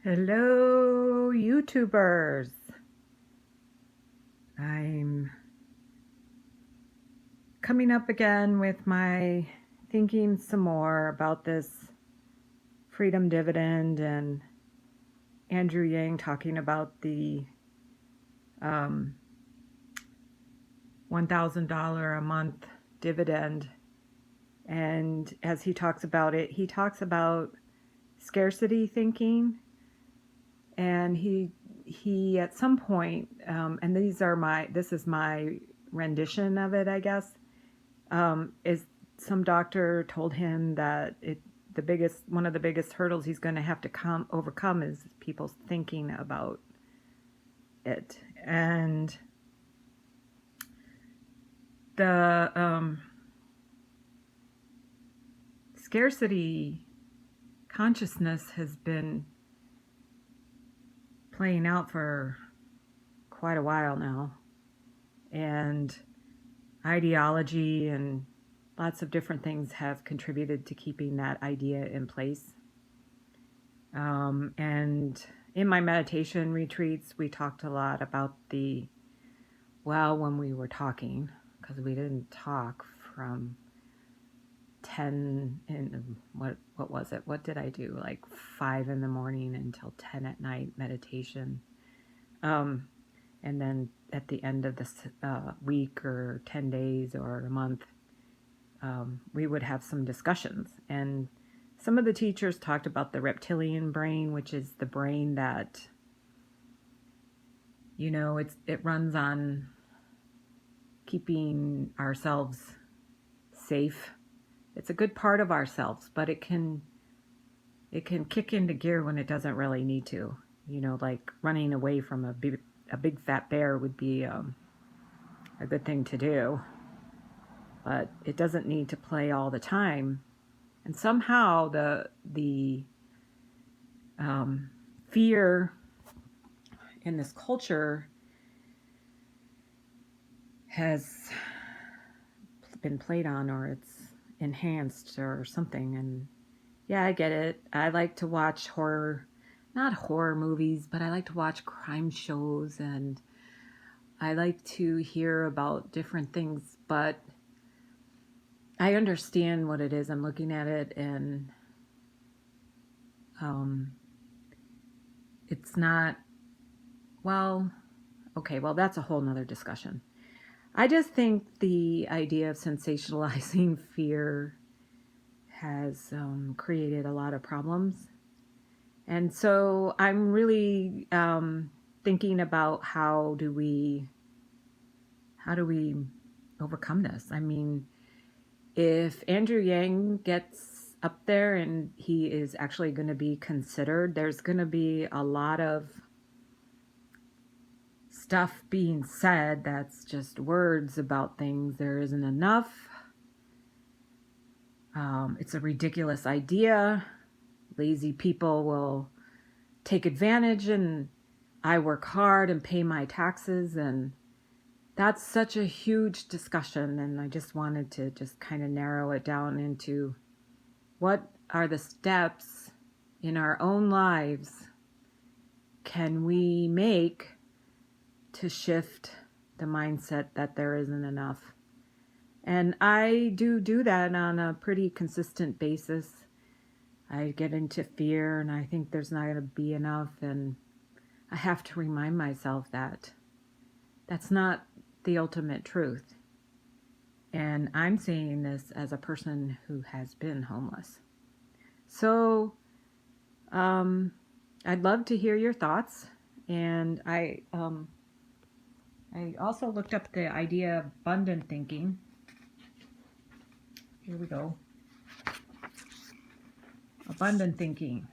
Hello, YouTubers. I'm coming up again with my thinking some more about this freedom dividend and Andrew Yang talking about the $1,000 a month dividend. And as he talks about it, he talks about scarcity thinking. And he at some point, and this is my rendition of it, I guess, is some doctor told him that one of the biggest hurdles he's going to have to overcome is people's thinking about it. And the scarcity consciousness has been playing out for quite a while now, and ideology and lots of different things have contributed to keeping that idea in place. And in my meditation retreats, we talked a lot about when we were talking, because we didn't talk from 10 in what was it? What did I do? Like 5 in the morning until 10 at night meditation. And then at the end of this week or 10 days or a month, we would have some discussions. And some of the teachers talked about the reptilian brain, which is the brain that, it runs on keeping ourselves safe. It's a good part of ourselves, but it can kick into gear when it doesn't really need to. Like running away from a big fat bear would be a good thing to do, but it doesn't need to play all the time. And somehow the fear in this culture has been played on, or it's enhanced or something. And yeah, I get it. I like to watch not horror movies, but I like to watch crime shows, and I like to hear about different things, but I understand what it is. I'm looking at it, and it's not, that's a whole nother discussion. I just think the idea of sensationalizing fear has created a lot of problems. And so I'm really thinking about how do we overcome this? I mean, if Andrew Yang gets up there and he is actually going to be considered, there's going to be a lot of stuff being said that's just words about things. There isn't enough. It's a ridiculous idea. Lazy people will take advantage, and I work hard and pay my taxes, and that's such a huge discussion. And I just wanted to just kind of narrow it down into what are the steps in our own lives can we make to shift the mindset that there isn't enough. And I do that on a pretty consistent basis. I get into fear, and I think there's not going to be enough, and I have to remind myself that that's not the ultimate truth. And I'm saying this as a person who has been homeless. So I'd love to hear your thoughts. And I also looked up the idea of abundant thinking. Here we go. Abundant thinking.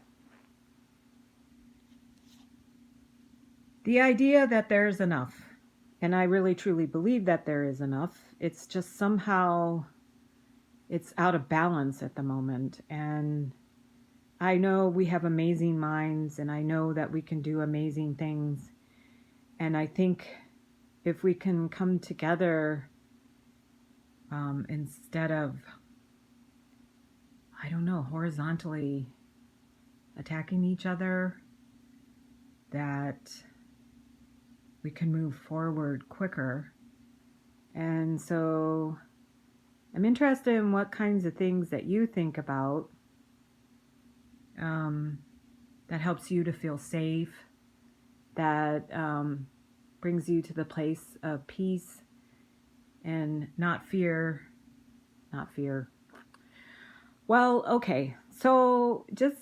The idea that there's enough. And I really truly believe that there is enough. It's just somehow it's out of balance at the moment. And I know we have amazing minds, and I know that we can do amazing things. And I think if we can come together instead of, horizontally attacking each other, that we can move forward quicker. And so I'm interested in what kinds of things that you think about that helps you to feel safe, that brings you to the place of peace and not fear. Not fear. Well, okay. So just